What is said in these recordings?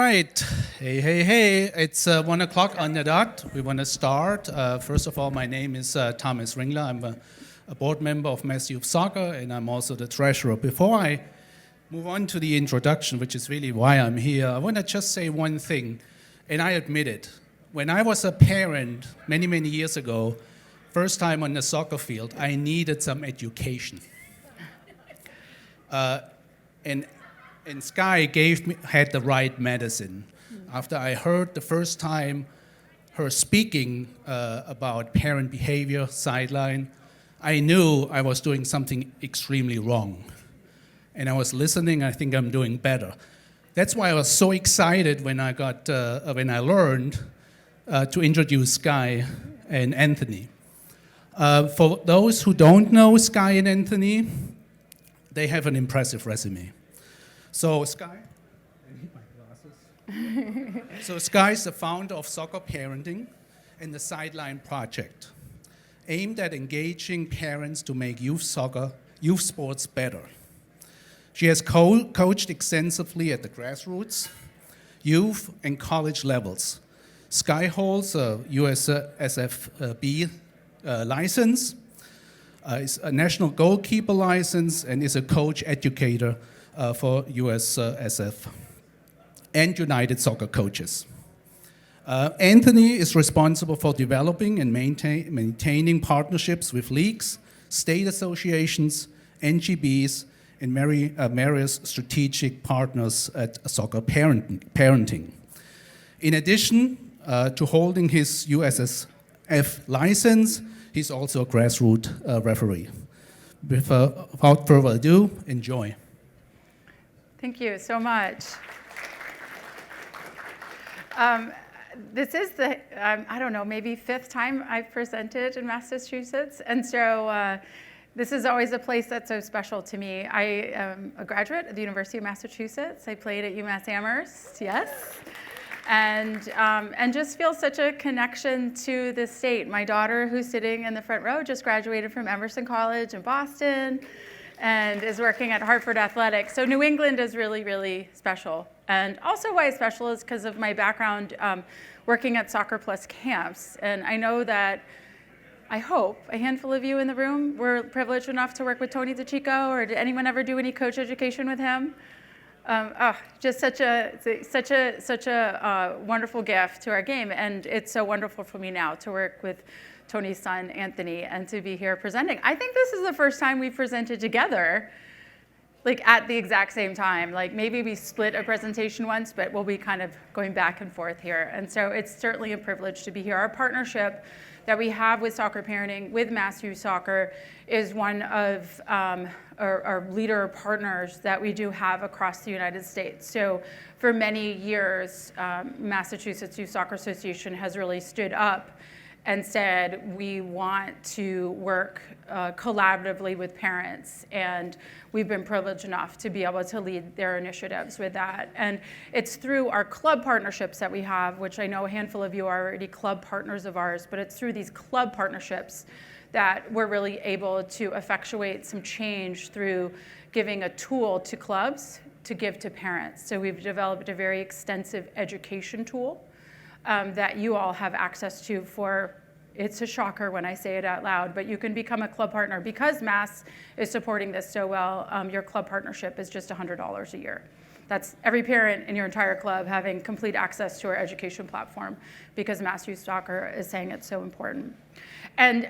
right. Hey. It's 1 o'clock on the dot. We want to start. First of all, my name is Thomas Ringler. I'm a board member of Mass Youth Soccer, and I'm also the treasurer. Before I move on to the introduction, which is really why I'm here, I want to just say one thing, and I admit it. When I was a parent many years ago, first time on the soccer field, I needed some education. And Skye had the right medicine. After I heard the first time her speaking about parent behavior, sideline, I knew I was doing something extremely wrong. And I was listening, I think I'm doing better. That's why I was so excited when I learned to introduce Skye and Anthony. For those who don't know Skye and Anthony, they have an impressive resume. So Skye, I need my glasses. So Skye is the founder of Soccer Parenting and the Sideline Project, aimed at engaging parents to make youth sports better. She has coached extensively at the grassroots, youth, and college levels. Skye holds a USSFB license, is a national goalkeeper license, and is a coach educator for USSF and United Soccer Coaches. Anthony is responsible for developing and maintaining partnerships with leagues, state associations, NGBs, and various strategic partners at Soccer Parenting. In addition to holding his USSF license, he's also a grassroots referee. Without further ado, enjoy. Thank you so much. This is the, I don't know, maybe fifth time I've presented in Massachusetts. And so this is always a place that's so special to me. I am a graduate at the University of Massachusetts. I played at UMass Amherst, yes. And just feel such a connection to the state. My daughter, who's sitting in the front row, just graduated from Emerson College in Boston and is working at Hartford Athletics. So New England is really special. And also why it's special is because of my background working at Soccer Plus camps. And I know that, I hope, a handful of you in the room were privileged enough to work with Tony DeCicco, or did anyone ever do any coach education with him? Just such a wonderful gift to our game. And it's so wonderful for me now to work with Tony's son, Anthony, and to be here presenting. I think this is the first time we've presented together, like at the exact same time. Like maybe we split a presentation once, but we'll be kind of going back and forth here. And so it's certainly a privilege to be here. Our partnership that we have with Soccer Parenting, with Mass Youth Soccer, is one of our leader partners that we do have across the United States. So for many years, Massachusetts Youth Soccer Association has really stood up and said, we want to work collaboratively with parents. And we've been privileged enough to be able to lead their initiatives with that. And it's through our club partnerships that we have, which I know a handful of you are already club partners of ours, but it's through these club partnerships that we're really able to effectuate some change through giving a tool to clubs to give to parents. So we've developed a very extensive education tool that you all have access to for, it's a shocker when I say it out loud, but you can become a club partner. Because Mass is supporting this so well, your club partnership is just $100 a year. That's every parent in your entire club having complete access to our education platform because Mass Youth Soccer is saying it's so important. And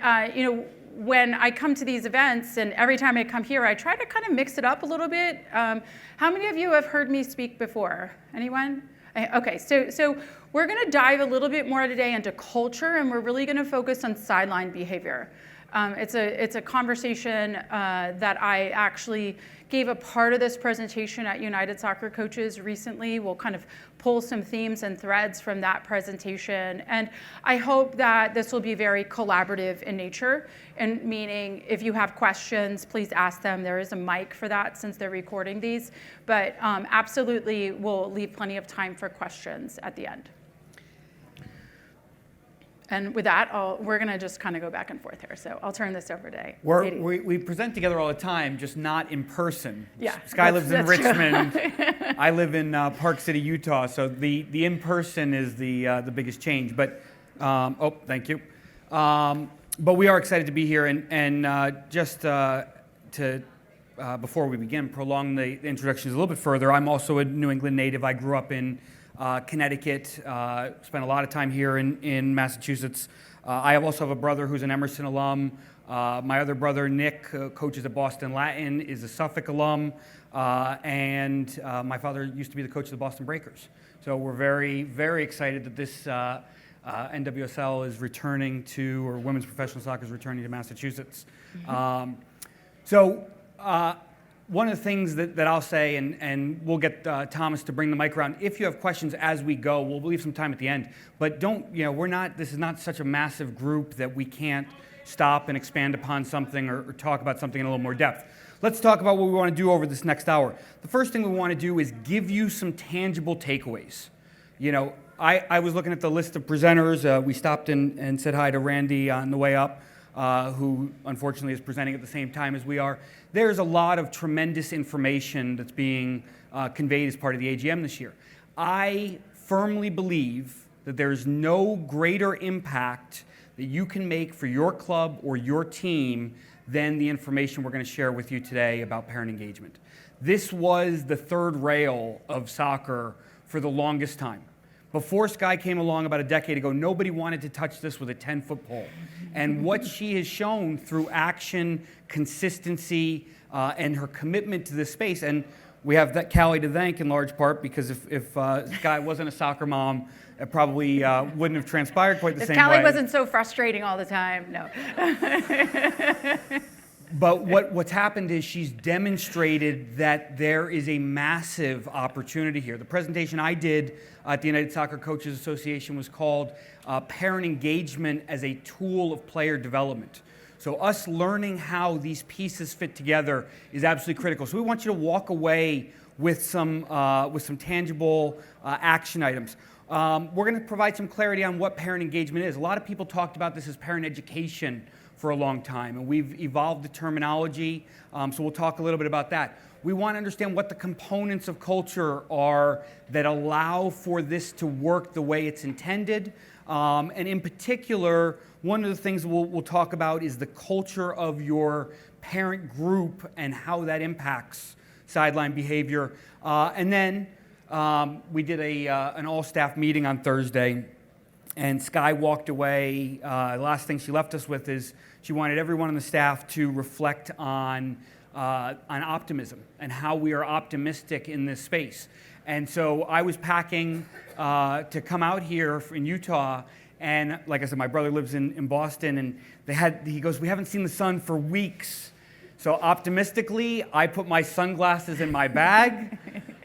when I come to these events, and every time I come here, I try to kind of mix it up a little bit. How many of you have heard me speak before? Anyone? Okay, so we're going to dive a little bit more today into culture, and we're really going to focus on sideline behavior. It's a conversation that I actually gave a part of this presentation at United Soccer Coaches recently. We'll kind of pull some themes and threads from that presentation. And I hope that this will be very collaborative in nature, and meaning if you have questions, please ask them. There is a mic for that since they're recording these. But absolutely, we'll leave plenty of time for questions at the end. And with that, we're going to just kind of go back and forth here. So I'll turn this over to Eddy. We present together all the time, just not in person. Yeah, Skye lives in Richmond. True. I live in Park City, Utah. So the in-person is the biggest change. But, thank you. But we are excited to be here. And just before we begin, prolong the introductions a little bit further. I'm also a New England native. I grew up in Connecticut, spent a lot of time here in Massachusetts. I also have a brother who's an Emerson alum. My other brother, Nick, coaches at Boston Latin, is a Suffolk alum. And my father used to be the coach of the Boston Breakers. So we're very, very excited that this NWSL is returning to, or women's professional soccer is returning to Massachusetts. One of the things that I'll say, and we'll get Thomas to bring the mic around. If you have questions as we go, we'll leave some time at the end. But this is not such a massive group that we can't stop and expand upon something or talk about something in a little more depth. Let's talk about what we want to do over this next hour. The first thing we want to do is give you some tangible takeaways. I was looking at the list of presenters. We stopped and said hi to Randy on the way up, who unfortunately is presenting at the same time as we are. There's a lot of tremendous information that's being conveyed as part of the AGM this year. I firmly believe that there's no greater impact that you can make for your club or your team than the information we're going to share with you today about parent engagement. This was the third rail of soccer for the longest time. Before Skye came along about a decade ago, nobody wanted to touch this with a 10-foot pole. And what she has shown through action, consistency, and her commitment to this space, and we have that Callie to thank in large part, because if Skye wasn't a soccer mom, it probably wouldn't have transpired quite the same way. If Callie wasn't so frustrating all the time, no. But what's happened is she's demonstrated that there is a massive opportunity here. The presentation I did at the United Soccer Coaches Association was called Parent Engagement as a Tool of Player Development. So us learning how these pieces fit together is absolutely critical. So we want you to walk away with some tangible action items. We're going to provide some clarity on what parent engagement is. A lot of people talked about this as parent education for a long time, and we've evolved the terminology, so we'll talk a little bit about that. We want to understand what the components of culture are that allow for this to work the way it's intended, and in particular, one of the things we'll talk about is the culture of your parent group and how that impacts sideline behavior. And then we did an all-staff meeting on Thursday, and Skye walked away. The last thing she left us with is she wanted everyone on the staff to reflect on optimism and how we are optimistic in this space. And so I was packing to come out here in Utah, and like I said, my brother lives in Boston, and he goes, "We haven't seen the sun for weeks." So optimistically, I put my sunglasses in my bag,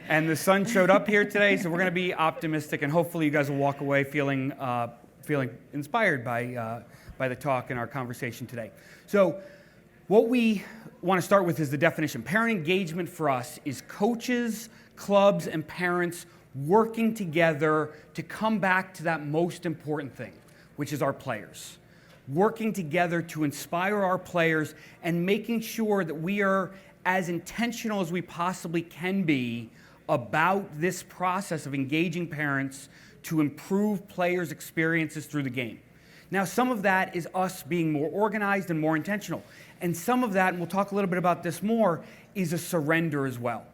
and the sun showed up here today. So we're going to be optimistic, and hopefully you guys will walk away feeling inspired by the talk and our conversation today. So what we want to start with is the definition. Parent engagement for us is coaches, clubs, and parents working together to come back to that most important thing, which is our players. Working together to inspire our players and making sure that we are as intentional as we possibly can be about this process of engaging parents to improve players' experiences through the game. Now, some of that is us being more organized and more intentional. And some of that, and we'll talk a little bit about this more, is a surrender as well.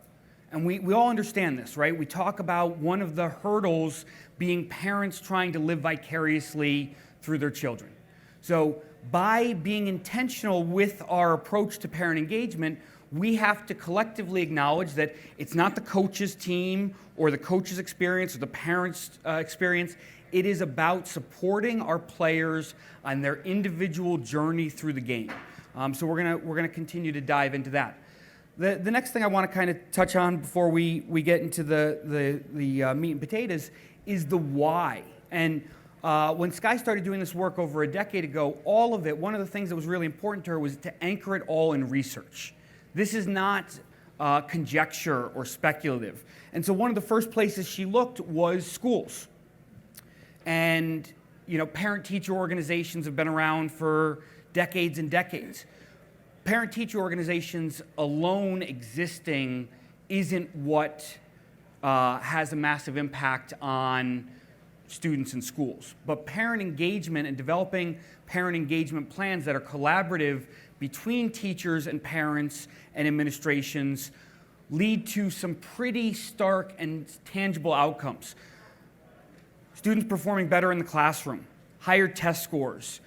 And we all understand this, right? We talk about one of the hurdles being parents trying to live vicariously through their children. So by being intentional with our approach to parent engagement, we have to collectively acknowledge that it's not the coach's team or the coach's experience or the parent's experience. It is about supporting our players on their individual journey through the game. So we're gonna continue to dive into that. The next thing I want to kind of touch on before we get into the meat and potatoes is the why. And when Skye started doing this work over a decade ago, all of it, one of the things that was really important to her was to anchor it all in research. This is not conjecture or speculative. And so one of the first places she looked was schools. And parent-teacher organizations have been around for decades and decades. Parent-teacher organizations alone existing isn't what has a massive impact on students in schools. But parent engagement and developing parent engagement plans that are collaborative between teachers and parents and administrations lead to some pretty stark and tangible outcomes. Students performing better in the classroom, higher test scores,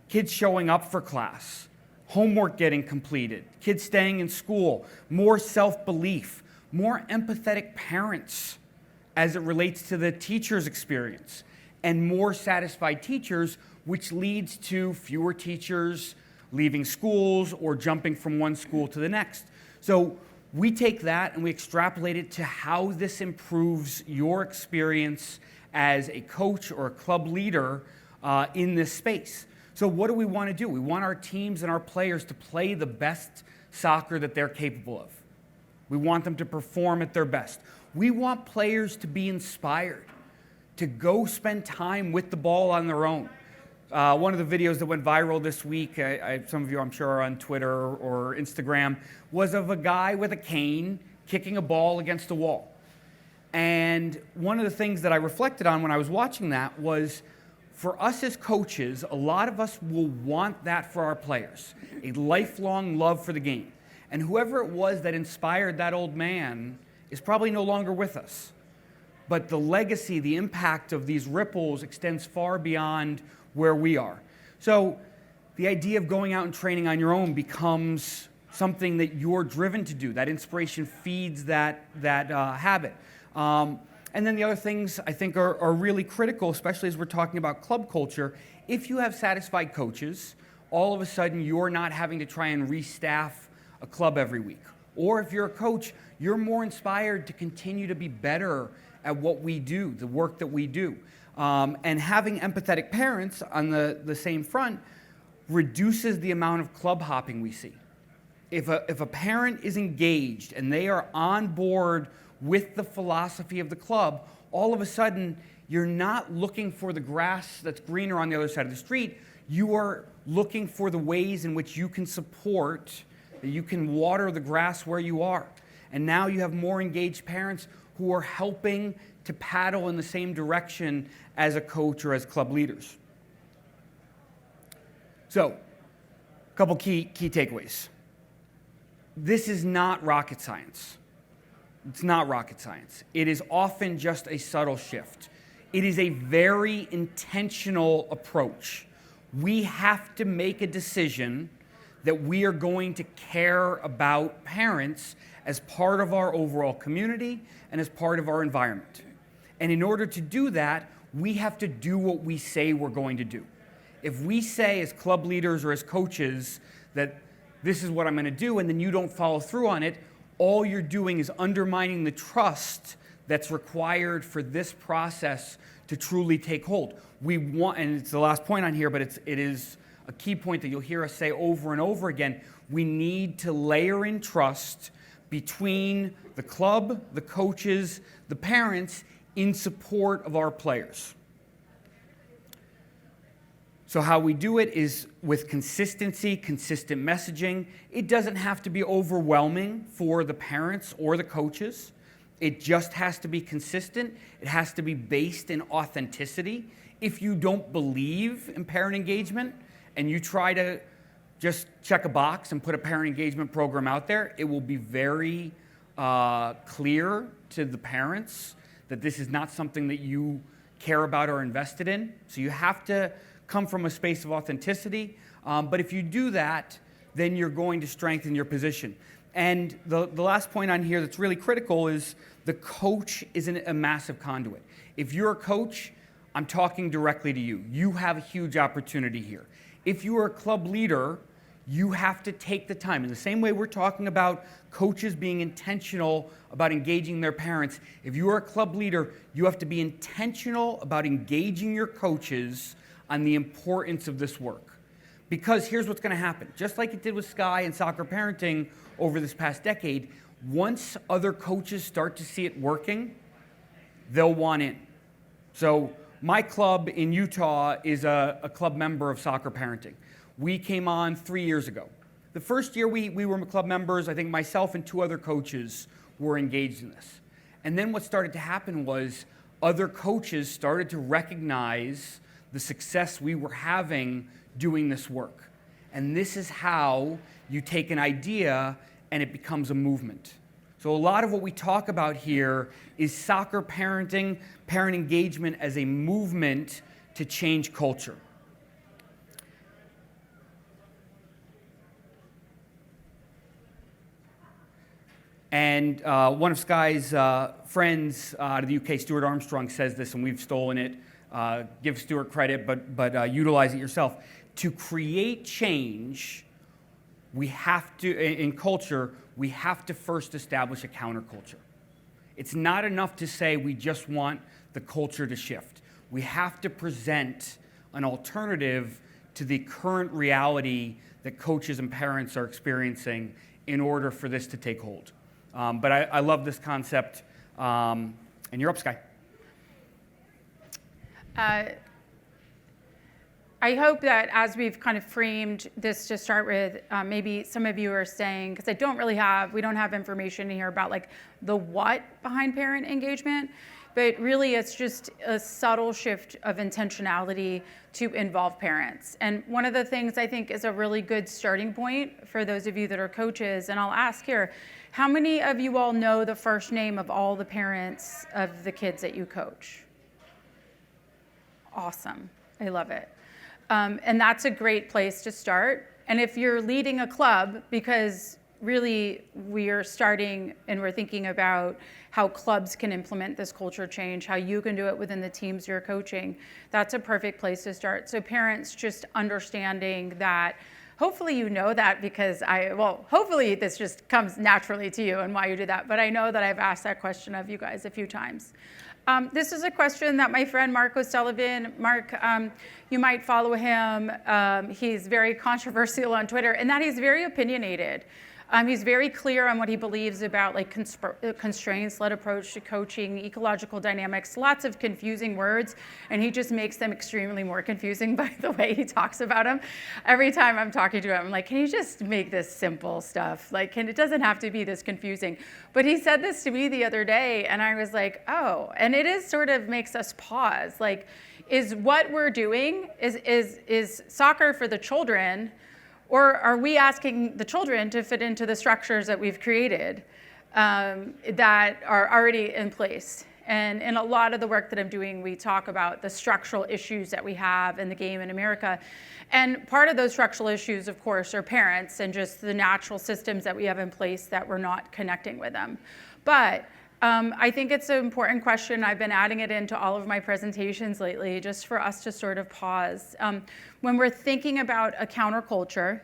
kids showing up for class, homework getting completed, kids staying in school, more self-belief, more empathetic parents as it relates to the teacher's experience, and more satisfied teachers, which leads to fewer teachers leaving schools or jumping from one school to the next. So we take that and we extrapolate it to how this improves your experience as a coach or a club leader in this space. So what do we want to do? We want our teams and our players to play the best soccer that they're capable of. We want them to perform at their best. We want players to be inspired, to go spend time with the ball on their own. One of the videos that went viral this week, some of you I'm sure are on Twitter or Instagram, was of a guy with a cane kicking a ball against a wall. And one of the things that I reflected on when I was watching that was, for us as coaches, a lot of us will want that for our players, a lifelong love for the game. And whoever it was that inspired that old man is probably no longer with us. But the legacy, the impact of these ripples extends far beyond where we are. So the idea of going out and training on your own becomes something that you're driven to do. That inspiration feeds that habit. And then the other things I think are really critical, especially as we're talking about club culture. If you have satisfied coaches, all of a sudden you're not having to try and restaff a club every week. Or if you're a coach, you're more inspired to continue to be better at what we do, the work that we do. And having empathetic parents on the same front reduces the amount of club hopping we see. If a parent is engaged and they are on board with the philosophy of the club, all of a sudden you're not looking for the grass that's greener on the other side of the street. You are looking for the ways in which you can support, that you can water the grass where you are. And now you have more engaged parents who are helping to paddle in the same direction as a coach or as club leaders. So, a couple key takeaways. This is not rocket science. It's not rocket science. It is often just a subtle shift. It is a very intentional approach. We have to make a decision that we are going to care about parents as part of our overall community and as part of our environment. And in order to do that, we have to do what we say we're going to do. If we say as club leaders or as coaches that this is what I'm going to do, and then you don't follow through on it, all you're doing is undermining the trust that's required for this process to truly take hold. We want, and it's the last point on here, but it is a key point that you'll hear us say over and over again, we need to layer in trust between the club, the coaches, the parents in support of our players. So how we do it is with consistency, consistent messaging. It doesn't have to be overwhelming for the parents or the coaches. It just has to be consistent. It has to be based in authenticity. If you don't believe in parent engagement and you try to just check a box and put a parent engagement program out there, it will be very clear to the parents that this is not something that you care about or invested in. So you have to come from a space of authenticity. But if you do that, then you're going to strengthen your position. And the last point on here that's really critical is the coach isn't a massive conduit. If you're a coach, I'm talking directly to you. You have a huge opportunity here. If you are a club leader, you have to take the time. In the same way we're talking about coaches being intentional about engaging their parents, if you are a club leader, you have to be intentional about engaging your coaches on the importance of this work. Because here's what's going to happen. Just like it did with Skye and soccer parenting over this past decade, once other coaches start to see it working, they'll want in. So My club in Utah is a club member of Soccer Parenting. We came on 3 years ago. The first year we were club members, I think myself and 2 other coaches were engaged in this. And then what started to happen was other coaches started to recognize the success we were having doing this work. And this is how you take an idea and it becomes a movement. So a lot of what we talk about here is soccer parenting, parent engagement as a movement to change culture. And one of Skye's friends out of the UK, Stuart Armstrong, says this, and we've stolen it. Give Stuart credit, but utilize it yourself. To create change, we have to, in culture, we have to first establish a counterculture. It's not enough to say we just want the culture to shift. We have to present an alternative to the current reality that coaches and parents are experiencing in order for this to take hold. But I love this concept, and you're up, Skye. I hope that as we've kind of framed this to start with, maybe some of you are saying, because we don't have information here about like the what behind parent engagement, but really it's just a subtle shift of intentionality to involve parents. And one of the things I think is a really good starting point for those of you that are coaches, and I'll ask here, how many of you all know the first name of all the parents of the kids that you coach? Awesome, I love it. And that's a great place to start. And if you're leading a club, because really we are starting and we're thinking about how clubs can implement this culture change, how you can do it within the teams you're coaching, that's a perfect place to start. So parents just understanding that, hopefully you know that because hopefully this just comes naturally to you and why you do that. But I know that I've asked that question of you guys a few times. This is a question that my friend Mark O'Sullivan, Mark, you might follow him. He's very controversial on Twitter, and that he's very opinionated. He's very clear on what he believes about like constraints-led approach to coaching, ecological dynamics, lots of confusing words, and he just makes them extremely more confusing by the way he talks about them. Every time I'm talking to him, I'm like, can you just make this simple stuff? Like, it doesn't have to be this confusing. But he said this to me the other day, and I was like, oh, and it is sort of makes us pause. Like, is what we're doing, is soccer for the children, or are we asking the children to fit into the structures that we've created that are already in place? And in a lot of the work that I'm doing, we talk about the structural issues that we have in the game in America. And part of those structural issues, of course, are parents and just the natural systems that we have in place that we're not connecting with them. But I think it's an important question. I've been adding it into all of my presentations lately, just for us to sort of pause. When we're thinking about a counterculture,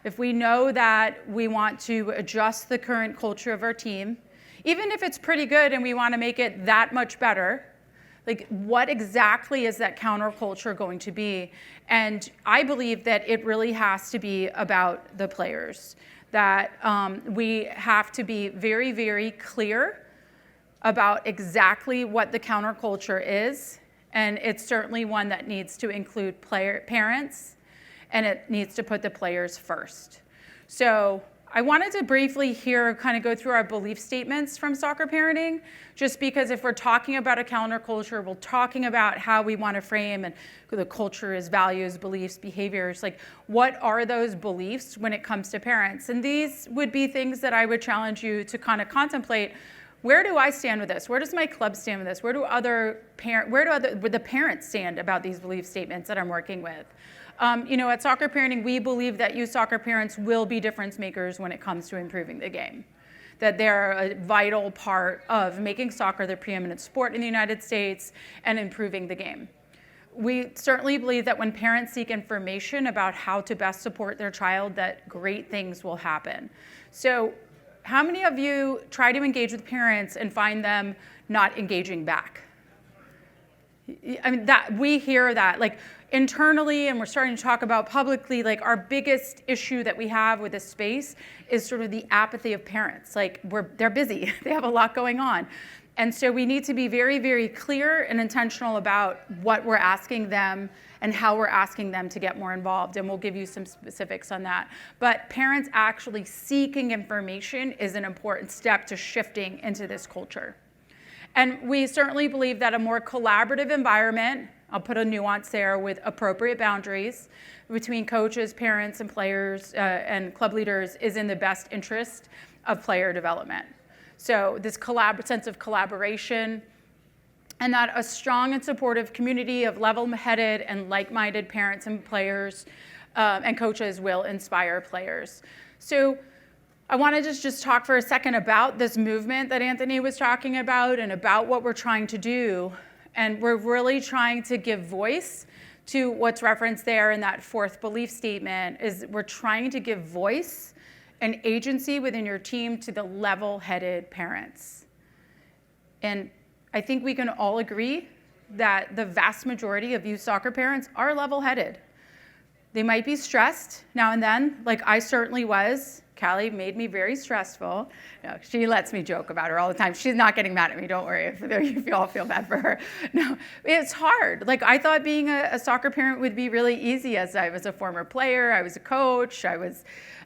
if we know that we want to adjust the current culture of our team, even if it's pretty good and we want to make it that much better, like what exactly is that counterculture going to be? And I believe that it really has to be about the players. That we have to be very, very clear about exactly what the counterculture is. And it's certainly one that needs to include parents, and it needs to put the players first. So I wanted to briefly here kind of go through our belief statements from soccer parenting, just because if we're talking about a counterculture, we're talking about how we want to frame and the culture is values, beliefs, behaviors, like what are those beliefs when it comes to parents? And these would be things that I would challenge you to kind of contemplate. Where do I stand with this? Where does my club stand with this? Where do the parents stand about these belief statements that I'm working with? At Soccer Parenting, we believe that you soccer parents will be difference makers when it comes to improving the game. That they're a vital part of making soccer the preeminent sport in the United States and improving the game. We certainly believe that when parents seek information about how to best support their child, that great things will happen. So how many of you try to engage with parents and find them not engaging back? I mean, that we hear that like internally, and we're starting to talk about publicly, like our biggest issue that we have with this space is sort of the apathy of parents. Like they're busy, they have a lot going on. And so we need to be very, very clear and intentional about what we're asking them and how we're asking them to get more involved. And we'll give you some specifics on that. But parents actually seeking information is an important step to shifting into this culture. And we certainly believe that a more collaborative environment, I'll put a nuance there, with appropriate boundaries between coaches, parents, and players and club leaders is in the best interest of player development. So this sense of collaboration, and that a strong and supportive community of level-headed and like-minded parents and players and coaches will inspire players. So I want to just talk for a second about this movement that Anthony was talking about and about what we're trying to do. And we're really trying to give voice to what's referenced there in that fourth belief statement, is we're trying to give voice and agency within your team to the level-headed parents. And I think we can all agree that the vast majority of youth soccer parents are level-headed. They might be stressed now and then, like I certainly was. Callie made me very stressful. No, she lets me joke about her all the time. She's not getting mad at me, don't worry, if you all feel bad for her. No, it's hard. Like, I thought being a soccer parent would be really easy, as I was a former player, I was a coach, I was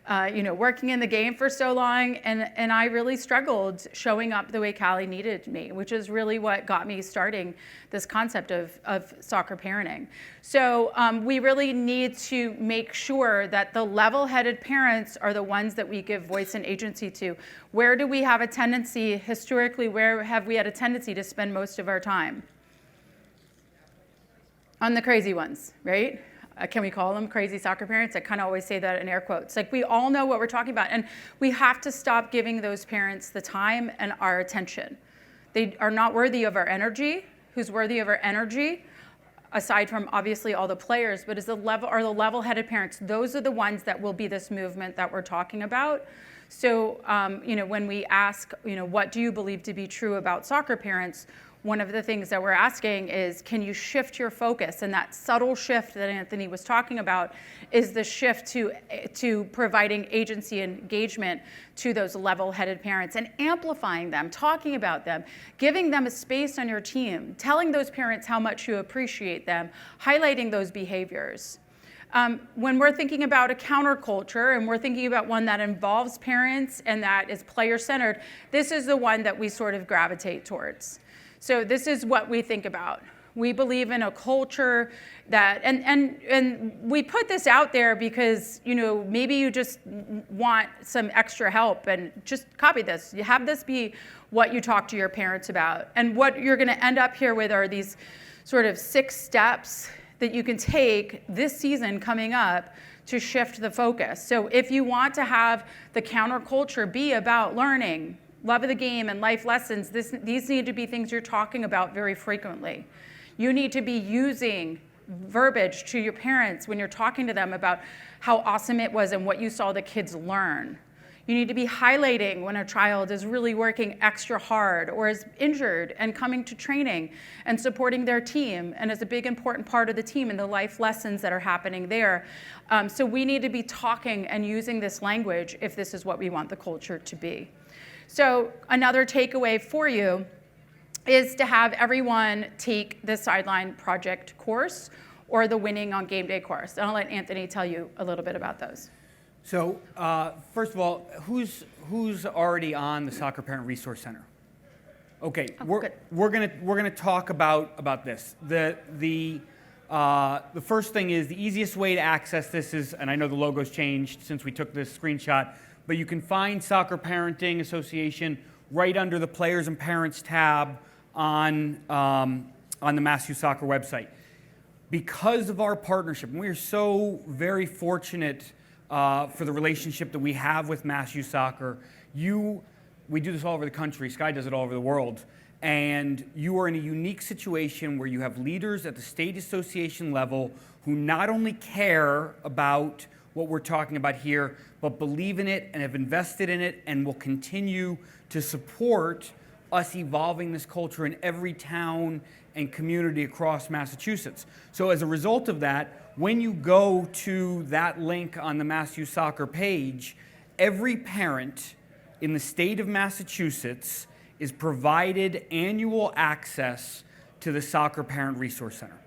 working in the game for so long, and I really struggled showing up the way Callie needed me, which is really what got me starting this concept of soccer parenting. So we really need to make sure that the level-headed parents are the ones that we give voice and agency to. Where do we have a tendency, historically, where have we had a tendency to spend most of our time? On the crazy ones, right? Can we call them crazy soccer parents? I kind of always say that in air quotes. Like, we all know what we're talking about, and we have to stop giving those parents the time and our attention. They are not worthy of our energy. Who's worthy of our energy, aside from obviously all the players, but the level-headed parents. Those are the ones that will be this movement that we're talking about. So, when we ask, what do you believe to be true about soccer parents? One of the things that we're asking is, can you shift your focus? And that subtle shift that Anthony was talking about is the shift to providing agency and engagement to those level-headed parents and amplifying them, talking about them, giving them a space on your team, telling those parents how much you appreciate them, highlighting those behaviors. When we're thinking about a counterculture and we're thinking about one that involves parents and that is player-centered, this is the one that we sort of gravitate towards. So this is what we think about. We believe in a culture that, and we put this out there because, maybe you just want some extra help, and just copy this. You have this be what you talk to your parents about. And what you're going to end up here with are these sort of 6 steps that you can take this season coming up to shift the focus. So if you want to have the counterculture be about learning, love of the game, and life lessons, these need to be things you're talking about very frequently. You need to be using verbiage to your parents when you're talking to them about how awesome it was and what you saw the kids learn. You need to be highlighting when a child is really working extra hard or is injured and coming to training and supporting their team and is a big important part of the team and the life lessons that are happening there. So we need to be talking and using this language if this is what we want the culture to be. So another takeaway for you is to have everyone take the Sideline Project course or the Winning on Game Day course. And I'll let Anthony tell you a little bit about those. So first of all, who's already on the Soccer Parent Resource Center? Okay, we're gonna talk about this. The first thing is, the easiest way to access this is, and I know the logo's changed since we took this screenshot, but you can find Soccer Parenting Association right under the Players and Parents tab on the Mass Youth Soccer website. Because of our partnership, and we are so very fortunate for the relationship that we have with Mass Youth Soccer. We do this all over the country. Skye does it all over the world. And you are in a unique situation where you have leaders at the state association level who not only care about what we're talking about here, but believe in it and have invested in it and will continue to support us evolving this culture in every town and community across Massachusetts. So as a result of that, when you go to that link on the Mass Youth Soccer page, every parent in the state of Massachusetts is provided annual access to the Soccer Parent Resource Center.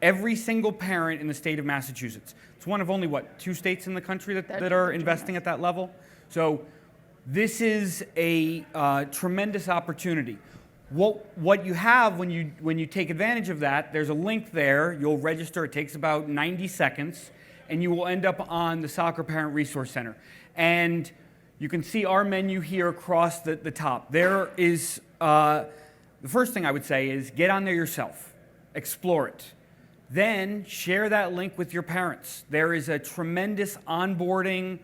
Every single parent in the state of Massachusetts. It's one of only, 2 states in the country that are investing at that level? So this is a tremendous opportunity. What you have when you take advantage of that, there's a link there. You'll register. It takes about 90 seconds, and you will end up on the Soccer Parent Resource Center. And you can see our menu here across the top. There is, the first thing I would say is get on there yourself. Explore it. Then share that link with your parents. There is a tremendous onboarding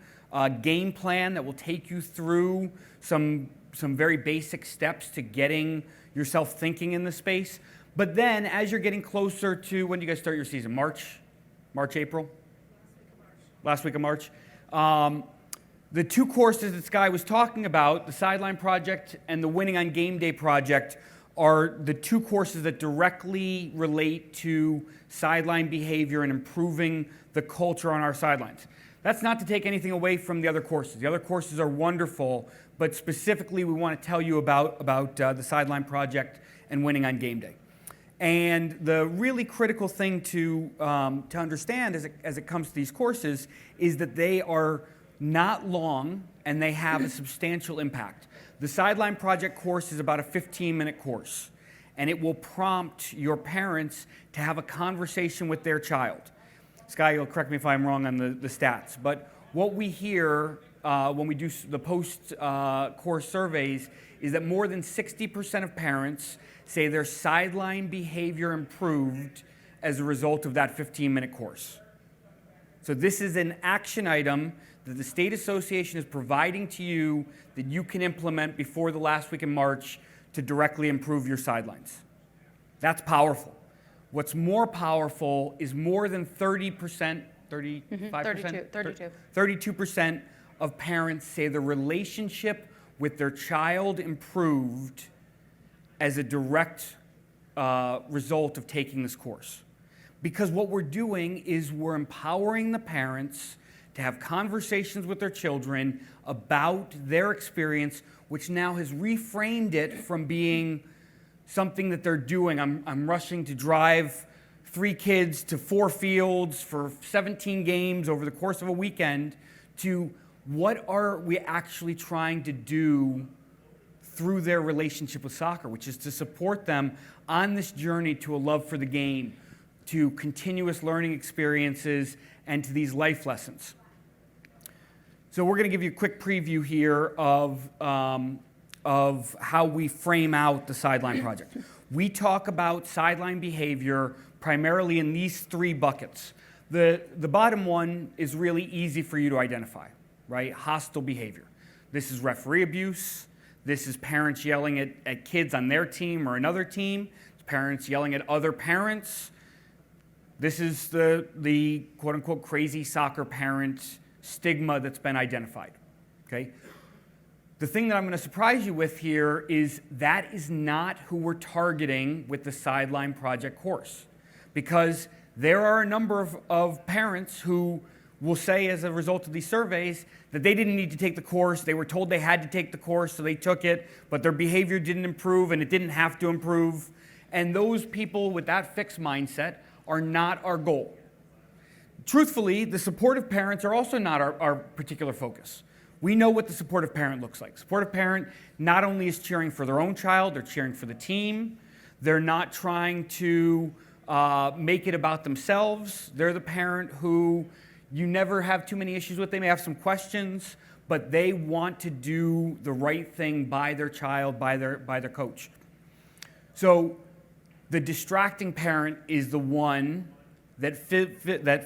game plan that will take you through some very basic steps to getting yourself thinking in the space. But then as you're getting closer to, when do you guys start your season? March, April? Last week of March. The 2 courses that Skye was talking about, the Sideline Project and the Winning on Game Day Project, are the 2 courses that directly relate to sideline behavior and improving the culture on our sidelines. That's not to take anything away from the other courses. The other courses are wonderful, but specifically we want to tell you about the Sideline Project and Winning on Game Day. And the really critical thing to understand as it comes to these courses is that they are not long and they have a substantial impact. The Sideline Project course is about a 15-minute course, and it will prompt your parents to have a conversation with their child. Skye, you'll correct me if I'm wrong on the stats, but what we hear when we do the post-course surveys is that more than 60% of parents say their sideline behavior improved as a result of that 15-minute course. So this is an action item that the State Association is providing to you that you can implement before the last week in March to directly improve your sidelines. That's powerful. What's more powerful is more than 30%, 35%? 32% of parents say the relationship with their child improved as a direct result of taking this course. Because what we're doing is we're empowering the parents to have conversations with their children about their experience, which now has reframed it from being something that they're doing. I'm rushing to drive 3 kids to 4 fields for 17 games over the course of a weekend, to what are we actually trying to do through their relationship with soccer, which is to support them on this journey to a love for the game, to continuous learning experiences, and to these life lessons. So we're going to give you a quick preview here of how we frame out the Sideline Project. We talk about sideline behavior primarily in these 3 buckets. The bottom one is really easy for you to identify, right? Hostile behavior. This is referee abuse. This is parents yelling at kids on their team or another team. It's parents yelling at other parents. This is the quote-unquote crazy soccer parent stigma that's been identified, okay? The thing that I'm going to surprise you with here is that is not who we're targeting with the Sideline Project course, because there are a number of parents who will say as a result of these surveys that they didn't need to take the course. They were told they had to take the course, so they took it, but their behavior didn't improve and it didn't have to improve. And those people with that fixed mindset are not our goal. Truthfully, the supportive parents are also not our particular focus. We know what the supportive parent looks like. Supportive parent not only is cheering for their own child, they're cheering for the team. They're not trying to make it about themselves. They're the parent who you never have too many issues with. They may have some questions, but they want to do the right thing by their child, by their coach. So the distracting parent is the one that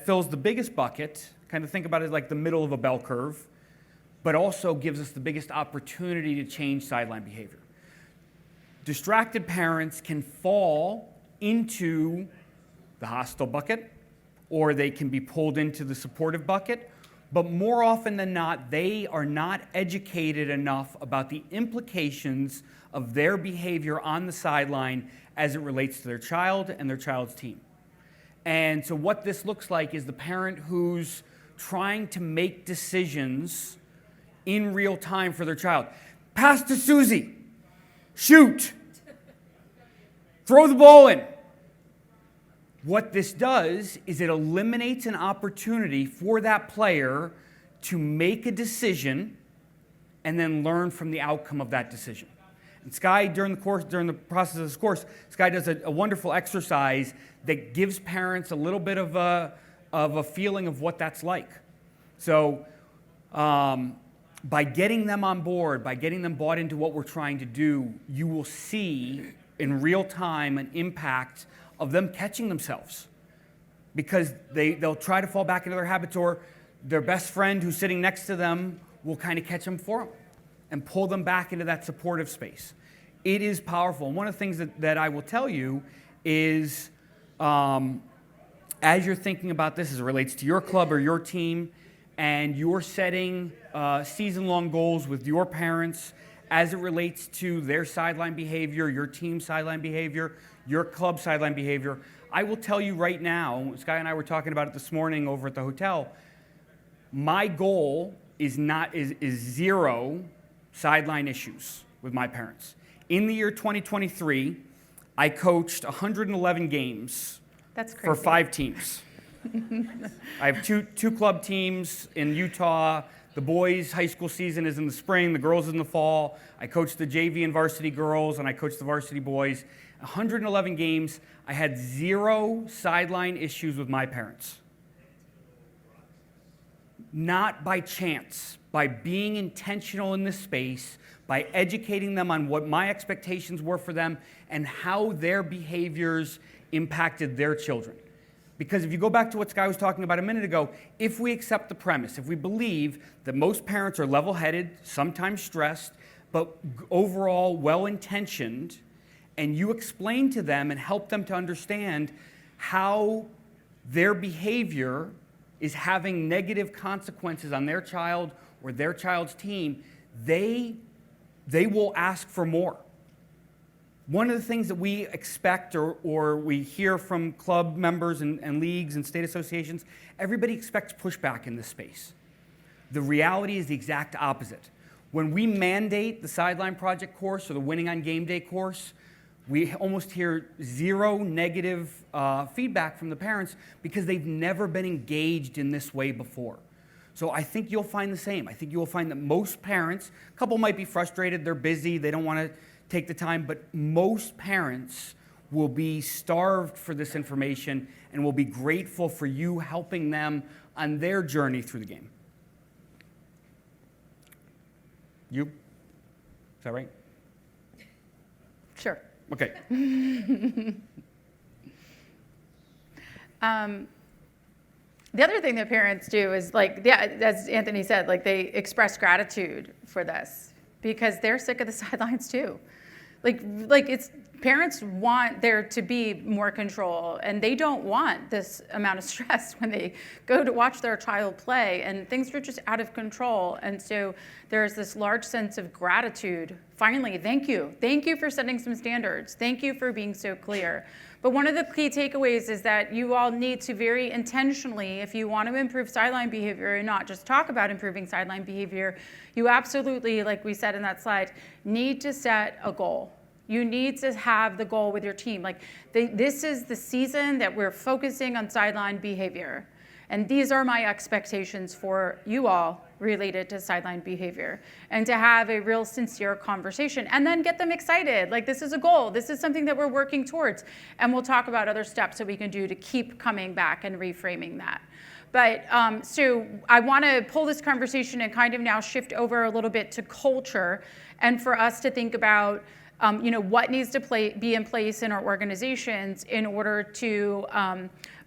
fills the biggest bucket, kind of think about it like the middle of a bell curve, but also gives us the biggest opportunity to change sideline behavior. Distracted parents can fall into the hostile bucket, or they can be pulled into the supportive bucket, but more often than not, they are not educated enough about the implications of their behavior on the sideline as it relates to their child and their child's team. And so what this looks like is the parent who's trying to make decisions in real time for their child. Pass to Susie. shoot, throw the ball in. What this does is it eliminates an opportunity for that player to make a decision and then learn from the outcome of that decision. And Skye, during the process of this course, Skye does a wonderful exercise that gives parents a little bit of a feeling of what that's like. So by getting them on board, by getting them bought into what we're trying to do, you will see in real time an impact of them catching themselves, because they'll try to fall back into their habits, or their best friend who's sitting next to them will kind of catch them for them and pull them back into that supportive space. It is powerful. And one of the things that I will tell you is, as you're thinking about this as it relates to your club or your team, and you're setting season-long goals with your parents as it relates to their sideline behavior, your team's sideline behavior, your club sideline behavior, I will tell you right now, Skye and I were talking about it this morning over at the hotel, my goal is zero sideline issues with my parents. In the year 2023, I coached 111 games. That's crazy. For 5 teams. I have two club teams in Utah. The boys' high school season is in the spring, the girls in the fall. I coach the JV and varsity girls, and I coach the varsity boys. 111 games. I had 0 sideline issues with my parents. Not by chance, by being intentional in this space, by educating them on what my expectations were for them and how their behaviors impacted their children. Because if you go back to what Skye was talking about a minute ago, if we accept the premise, if we believe that most parents are level-headed, sometimes stressed, but overall well-intentioned, and you explain to them and help them to understand how their behavior is having negative consequences on their child or their child's team, they will ask for more. One of the things that we expect or we hear from club members and leagues and state associations, everybody expects pushback in this space. The reality is the exact opposite. When we mandate the Sideline Project course or the Winning on Game Day course, we almost hear 0 negative feedback from the parents because they've never been engaged in this way before. So I think you'll find the same. I think you'll find that most parents, a couple might be frustrated, they're busy, they don't want to take the time, but most parents will be starved for this information and will be grateful for you helping them on their journey through the game. You? Is that right? Sure. Okay. The other thing that parents do is, like, yeah, as Anthony said, like, they express gratitude for this because they're sick of the sidelines too. Like it's parents want there to be more control, and they don't want this amount of stress when they go to watch their child play, and things are just out of control. And so there's this large sense of gratitude. Finally, thank you. Thank you for setting some standards. Thank you for being so clear. But one of the key takeaways is that you all need to very intentionally, if you want to improve sideline behavior and not just talk about improving sideline behavior, you absolutely, like we said in that slide, need to set a goal. You need to have the goal with your team. Like, this is the season that we're focusing on sideline behavior. And these are my expectations for you all related to sideline behavior. And to have a real sincere conversation and then get them excited. Like, this is a goal. This is something that we're working towards. And we'll talk about other steps that we can do to keep coming back and reframing that. But so I want to pull this conversation and kind of now shift over a little bit to culture, and for us to think about what needs to be in place in our organizations in order to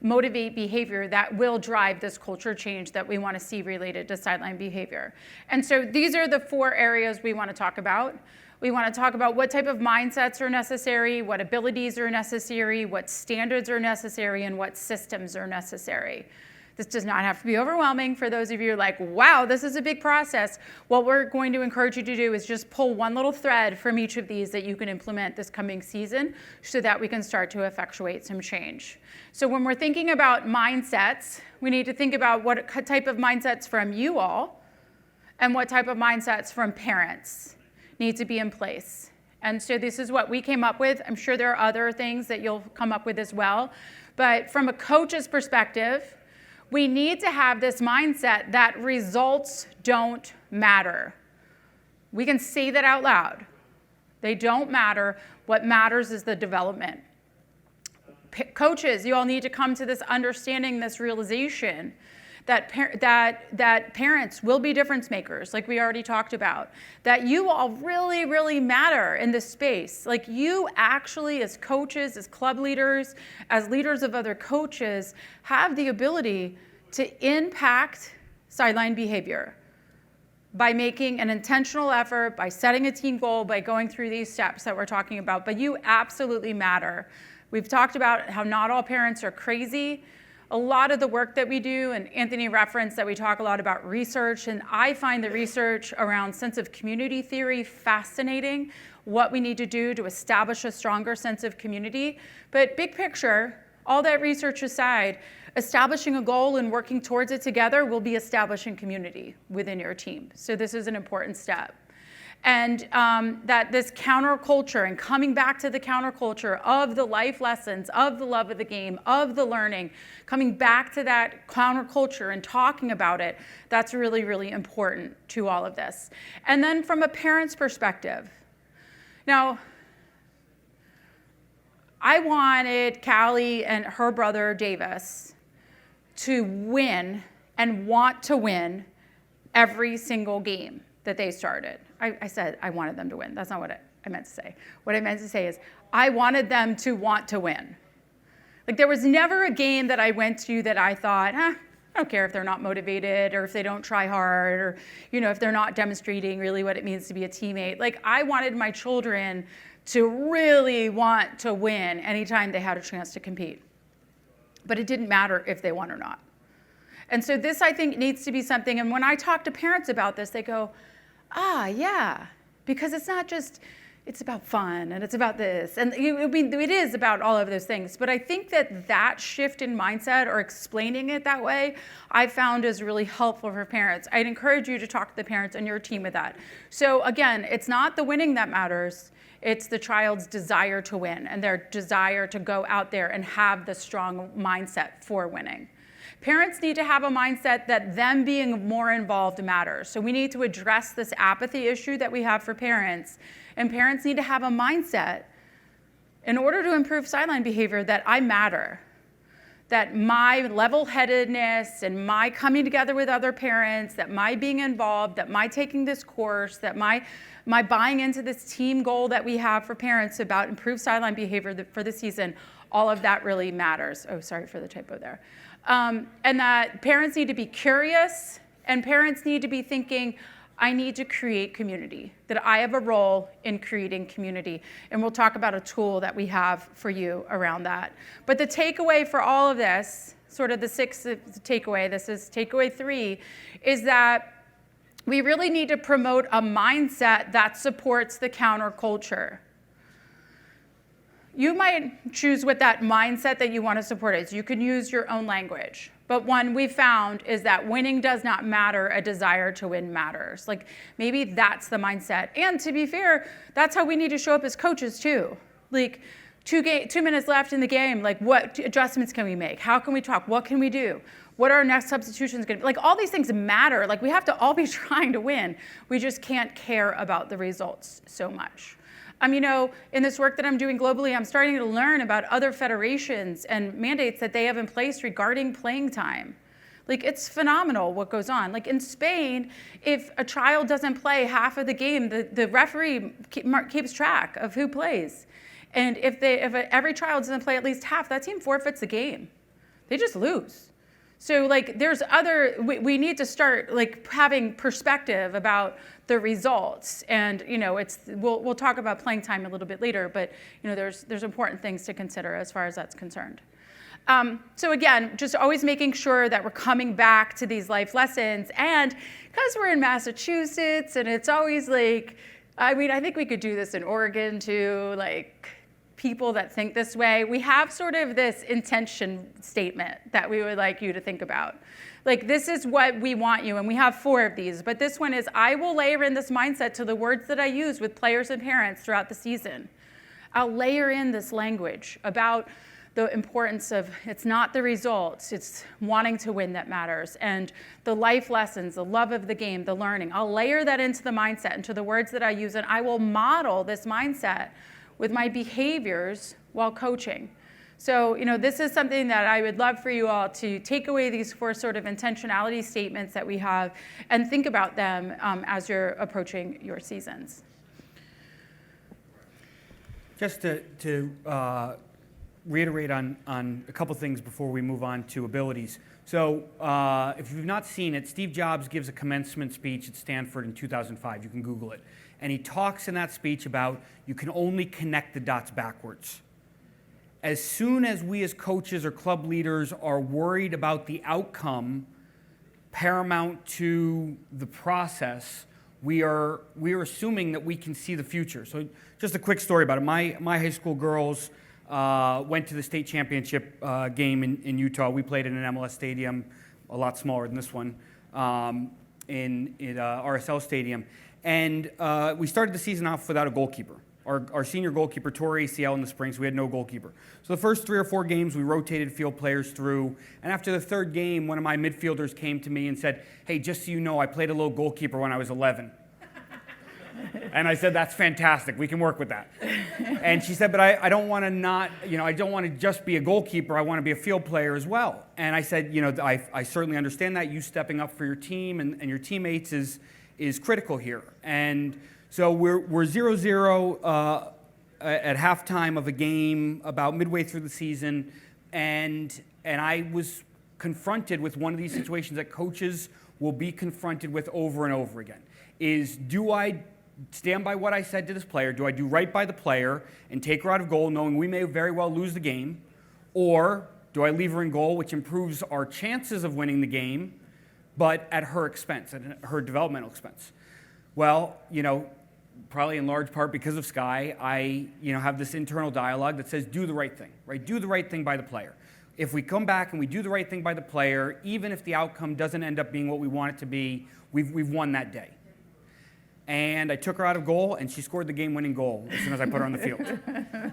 motivate behavior that will drive this culture change that we want to see related to sideline behavior. And so these are the 4 areas we want to talk about. We want to talk about what type of mindsets are necessary, what abilities are necessary, what standards are necessary, and what systems are necessary. This does not have to be overwhelming for those of you like, wow, this is a big process. What we're going to encourage you to do is just pull one little thread from each of these that you can implement this coming season so that we can start to effectuate some change. So when we're thinking about mindsets, we need to think about what type of mindsets from you all and what type of mindsets from parents need to be in place And so this is what we came up with. I'm sure there are other things that you'll come up with as well. But from a coach's perspective, we need to have this mindset that results don't matter. We can say that out loud. They don't matter. What matters is the development. Coaches, you all need to come to this understanding, this realization that parents will be difference makers, like we already talked about, that you all really, really matter in this space. Like you actually, as coaches, as club leaders, as leaders of other coaches, have the ability to impact sideline behavior by making an intentional effort, by setting a team goal, by going through these steps that we're talking about. But you absolutely matter. We've talked about how not all parents are crazy. A lot of the work that we do, and Anthony referenced that we talk a lot about research, and I find the research around sense of community theory fascinating, what we need to do to establish a stronger sense of community. But big picture, all that research aside, establishing a goal and working towards it together will be establishing community within your team. So this is an important step. And that this counterculture and coming back to the counterculture of the life lessons, of the love of the game, of the learning, coming back to that counterculture and talking about it, that's really, really important to all of this. And then from a parent's perspective, now, I wanted Callie and her brother Davis to win and want to win every single game that they started. I said I wanted them to win. That's not what I meant to say. What I meant to say is I wanted them to want to win. Like there was never a game that I went to that I thought, I don't care if they're not motivated or if they don't try hard or if they're not demonstrating really what it means to be a teammate. Like I wanted my children to really want to win anytime they had a chance to compete. But it didn't matter if they won or not. And so this, I think, needs to be something, and when I talk to parents about this, they go, yeah, because it's not just, it's about fun, and it's about this, and it is about all of those things. But I think that shift in mindset or explaining it that way, I found is really helpful for parents. I'd encourage you to talk to the parents on your team with that. So again, it's not the winning that matters. It's the child's desire to win and their desire to go out there and have the strong mindset for winning. Parents need to have a mindset that them being more involved matters. So we need to address this apathy issue that we have for parents. And parents need to have a mindset in order to improve sideline behavior that I matter. That my level-headedness and my coming together with other parents, that my being involved, that my taking this course, that my buying into this team goal that we have for parents about improved sideline behavior for the season, all of that really matters. Oh, sorry for the typo there. And that parents need to be curious, and parents need to be thinking, I need to create community, that I have a role in creating community. And we'll talk about a tool that we have for you around that. But the takeaway for all of this, sort of the sixth takeaway, this is takeaway 3, is that we really need to promote a mindset that supports the counterculture. You might choose what that mindset that you want to support is. You can use your own language. But one we found is that winning does not matter, a desire to win matters. Like maybe that's the mindset. And to be fair, that's how we need to show up as coaches too. Like 2 minutes left in the game, like what adjustments can we make? How can we talk? What can we do? What are our next substitutions going to be? Like all these things matter. Like we have to all be trying to win. We just can't care about the results so much. In this work that I'm doing globally, I'm starting to learn about other federations and mandates that they have in place regarding playing time. Like, it's phenomenal what goes on. Like, in Spain, if a child doesn't play half of the game, the referee keeps track of who plays. And if every child doesn't play at least half, that team forfeits the game. They just lose. So like we need to start like having perspective about the results, and we'll talk about playing time a little bit later, but there's important things to consider as far as that's concerned. So again, just always making sure that we're coming back to these life lessons, and because we're in Massachusetts and it's always like, I think we could do this in Oregon too, like people that think this way, we have sort of this intention statement that we would like you to think about. Like, this is what we want you, and we have 4 of these, but this one is, I will layer in this mindset to the words that I use with players and parents throughout the season. I'll layer in this language about the importance of, it's not the results, it's wanting to win that matters, and the life lessons, the love of the game, the learning. I'll layer that into the mindset, into the words that I use, and I will model this mindset with my behaviors while coaching. So, this is something that I would love for you all to take away, these 4 sort of intentionality statements that we have, and think about them as you're approaching your seasons. Just to reiterate on a couple things before we move on to abilities. So if you've not seen it, Steve Jobs gives a commencement speech at Stanford in 2005. You can Google it. And he talks in that speech about you can only connect the dots backwards. As soon as we as coaches or club leaders are worried about the outcome paramount to the process, we are assuming that we can see the future. So just a quick story about it. My high school girls went to the state championship game in Utah. We played in an MLS stadium, a lot smaller than this one, in RSL Stadium. And we started the season off without a goalkeeper. Our senior goalkeeper tore ACL in the spring, so we had no goalkeeper. So the first 3 or 4 games, we rotated field players through. And after the 3rd game, one of my midfielders came to me and said, hey, just so you know, I played a little goalkeeper when I was 11. And I said, that's fantastic. We can work with that. And she said, but I don't want to I don't want to just be a goalkeeper. I want to be a field player as well. And I said, I certainly understand that. You stepping up for your team and your teammates is critical here. And so we're 0-0 at halftime of a game about midway through the season. And I was confronted with one of these situations that coaches will be confronted with over and over again. Do I stand by what I said to this player? Do I do right by the player and take her out of goal knowing we may very well lose the game? Or do I leave her in goal, which improves our chances of winning the game, but at her expense, at her developmental expense? Well, probably in large part because of Skye, I have this internal dialogue that says do the right thing, right? Do the right thing by the player. If we come back and we do the right thing by the player, even if the outcome doesn't end up being what we want it to be, we've won that day. And I took her out of goal, and she scored the game-winning goal as soon as I put her on the field.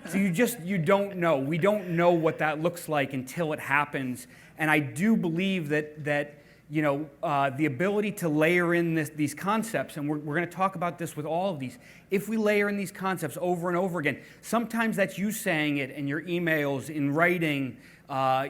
So you don't know. We don't know what that looks like until it happens. And I do believe that the ability to layer in these concepts, and we're going to talk about this with all of these, if we layer in these concepts over and over again, sometimes that's you saying it in your emails, in writing,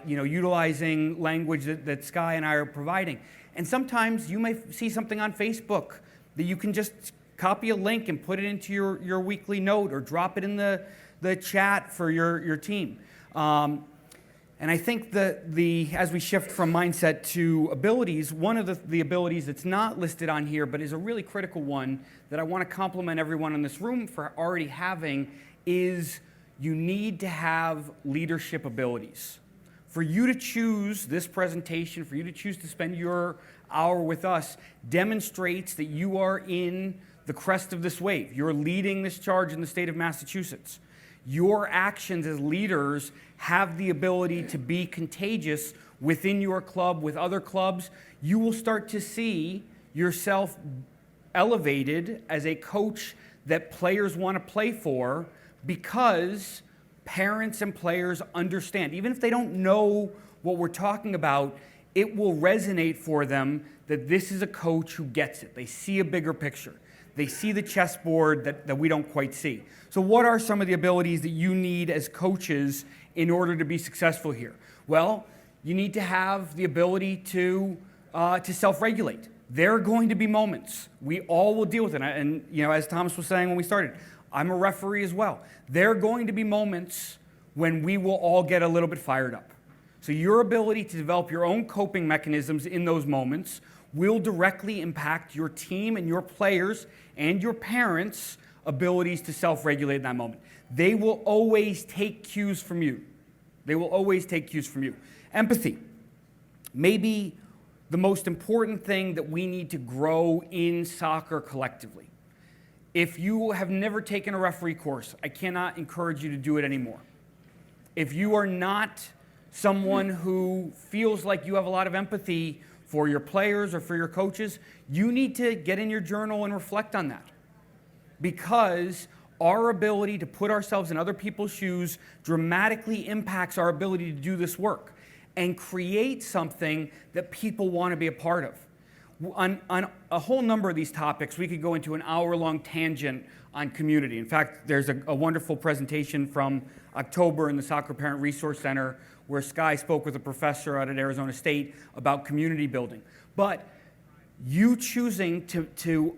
utilizing language that Skye and I are providing. And sometimes you may see something on Facebook that you can just copy a link and put it into your weekly note or drop it in the chat for your team. And I think that as we shift from mindset to abilities, one of the abilities that's not listed on here but is a really critical one that I want to compliment everyone in this room for already having is you need to have leadership abilities. For you to choose this presentation, for you to choose to spend your hour with us, demonstrates that you are in the crest of this wave. You're leading this charge in the state of Massachusetts. Your actions as leaders have the ability to be contagious within your club, with other clubs. You will start to see yourself elevated as a coach that players want to play for because parents and players understand. Even if they don't know what we're talking about, it will resonate for them that this is a coach who gets it. They see a bigger picture. They see the chessboard that we don't quite see. So what are some of the abilities that you need as coaches in order to be successful here? Well, you need to have the ability to self-regulate. There are going to be moments. We all will deal with it. And as Thomas was saying when we started, I'm a referee as well. There are going to be moments when we will all get a little bit fired up. So your ability to develop your own coping mechanisms in those moments will directly impact your team and your players and your parents' abilities to self-regulate in that moment. They will always take cues from you. They will always take cues from you. Empathy. Maybe the most important thing that we need to grow in soccer collectively. If you have never taken a referee course, I cannot encourage you to do it anymore. If you are not someone who feels like you have a lot of empathy for your players or for your coaches, you need to get in your journal and reflect on that. Because our ability to put ourselves in other people's shoes dramatically impacts our ability to do this work and create something that people want to be a part of. On a whole number of these topics, we could go into an hour-long tangent on community. In fact, there's a wonderful presentation from October in the Soccer Parent Resource Center where Skye spoke with a professor out at Arizona State about community building. But you choosing to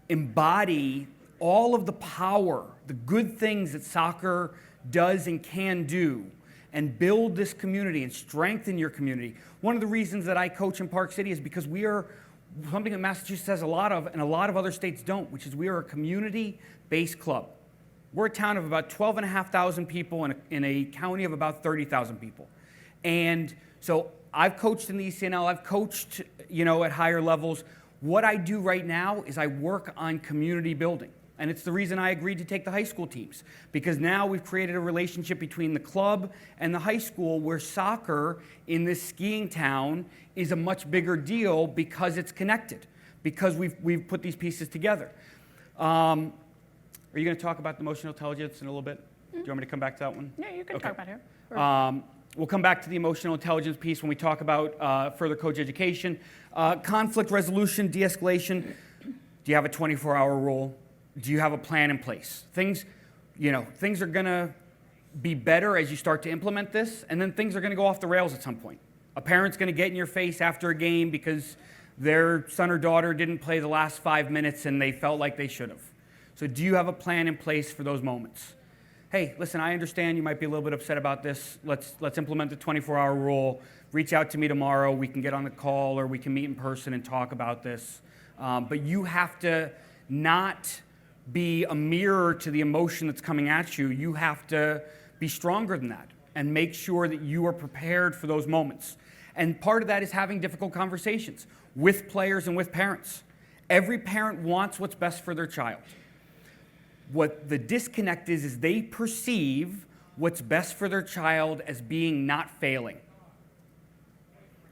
embody all of the power, the good things that soccer does and can do, and build this community and strengthen your community. One of the reasons that I coach in Park City is because we are something that Massachusetts has a lot of and a lot of other states don't, which is we are a community-based club. We're a town of about 12,500 people in a county of about 30,000 people. And so I've coached in the ECNL, I've coached, at higher levels. What I do right now is I work on community building. And it's the reason I agreed to take the high school teams, because now we've created a relationship between the club and the high school where soccer in this skiing town is a much bigger deal because it's connected, because we've put these pieces together. Are you going to talk about emotional intelligence in a little bit? Do you want me to come back to that one? Yeah, you can talk about it. We'll come back to the emotional intelligence piece when we talk about further coach education. Conflict resolution, de-escalation. Do you have a 24-hour rule? Do you have a plan in place? Things are going to be better as you start to implement this, and then things are going to go off the rails at some point. A parent's going to get in your face after a game because their son or daughter didn't play the last 5 minutes and they felt like they should have. So do you have a plan in place for those moments? Hey, listen, I understand you might be a little bit upset about this. Let's implement the 24-hour rule. Reach out to me tomorrow. We can get on the call or we can meet in person and talk about this. But you have to not be a mirror to the emotion that's coming at you. You have to be stronger than that and make sure that you are prepared for those moments. And part of that is having difficult conversations with players and with parents. Every parent wants what's best for their child. What the disconnect is they perceive what's best for their child as being not failing.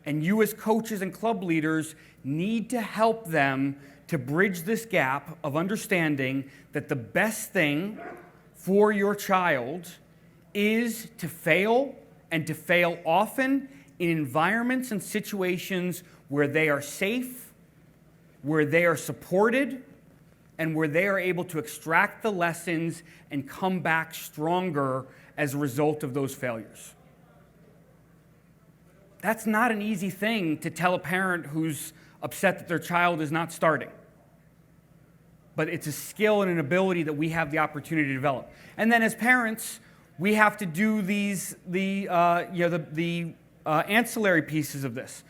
And you as coaches and club leaders need to help them to bridge this gap of understanding that the best thing for your child is to fail, and to fail often in environments and situations where they are safe, where they are supported, and where they are able to extract the lessons and come back stronger as a result of those failures. That's not an easy thing to tell a parent who's upset that their child is not starting. But it's a skill and an ability that we have the opportunity to develop. And then as parents, we have to do the ancillary pieces of this.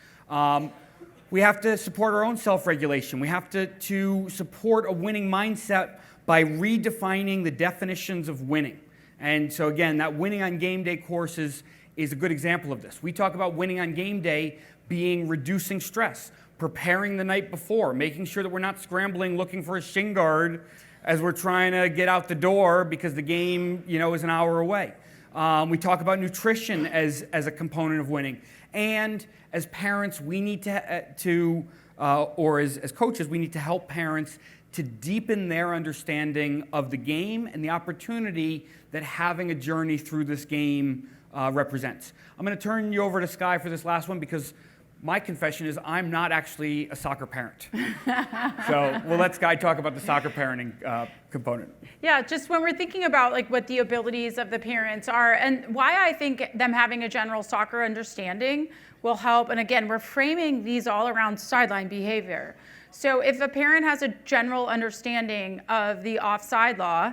We have to support our own self-regulation. We have to support a winning mindset by redefining the definitions of winning. And so again, that winning on game day course is a good example of this. We talk about winning on game day being reducing stress, preparing the night before, making sure that we're not scrambling looking for a shin guard as we're trying to get out the door because the game, is an hour away. We talk about nutrition as a component of winning. And as parents, we need or as coaches, we need to help parents to deepen their understanding of the game and the opportunity that having a journey through this game represents. I'm going to turn you over to Skye for this last one because my confession is I'm not actually a soccer parent. So we'll let Skye talk about the soccer parenting component. Yeah, just when we're thinking about what the abilities of the parents are and why I think them having a general soccer understanding will help. And again, we're framing these all around sideline behavior. So if a parent has a general understanding of the offside law,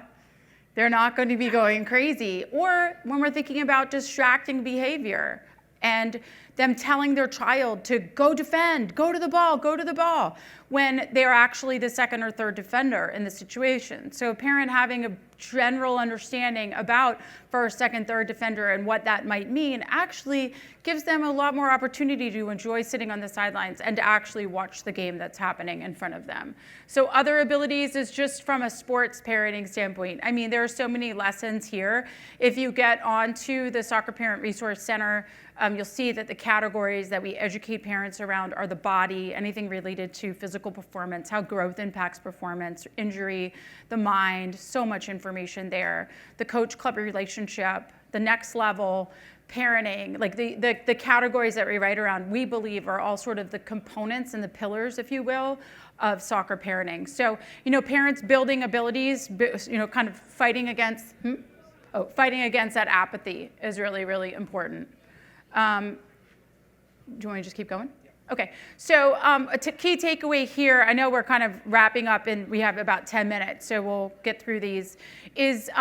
they're not going to be going crazy. Or when we're thinking about distracting behavior, and them telling their child to go defend, go to the ball, when they're actually the second or third defender in the situation. So a parent having a general understanding about first, second, third defender and what that might mean actually gives them a lot more opportunity to enjoy sitting on the sidelines and to actually watch the game that's happening in front of them. So other abilities is just from a sports parenting standpoint. I mean, there are so many lessons here. If you get onto the Soccer Parent Resource Center, you'll see that the categories that we educate parents around are the body, anything related to physical performance, how growth impacts performance, injury, the mind, so much information there. The coach-club relationship, the next level, parenting, like the categories that we write around, we believe are all sort of the components and the pillars, if you will, of soccer parenting. So, parents building abilities, kind of fighting against that apathy is really, really important. Do you want me to just keep going? Okay, so a key takeaway here, I know we're kind of wrapping up and we have about 10 minutes, so we'll get through these, is,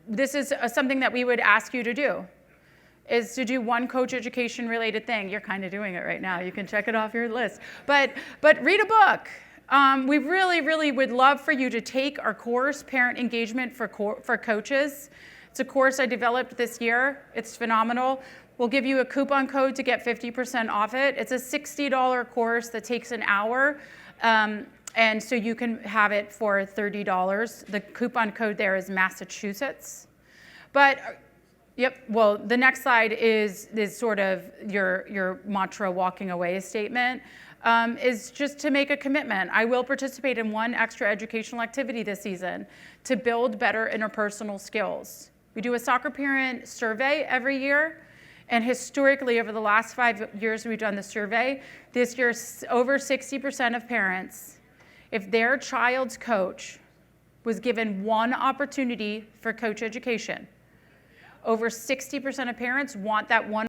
this is something that we would ask you to do, is to do one coach education related thing. You're kind of doing it right now. You can check it off your list. But read a book. We really, really would love for you to take our course, Parent Engagement for Coaches. It's a course I developed this year. It's phenomenal. We'll give you a coupon code to get 50% off it. It's a $60 course that takes an hour. And so you can have it for $30. The coupon code there is Massachusetts. But, yep, well, the next slide is sort of your mantra walking away statement, is just to make a commitment. I will participate in one extra educational activity this season to build better interpersonal skills. We do a soccer parent survey every year. And historically, over the last 5 years we've done the survey, this year over 60% of parents, if their child's coach was given one opportunity for coach education, over 60% of parents want that one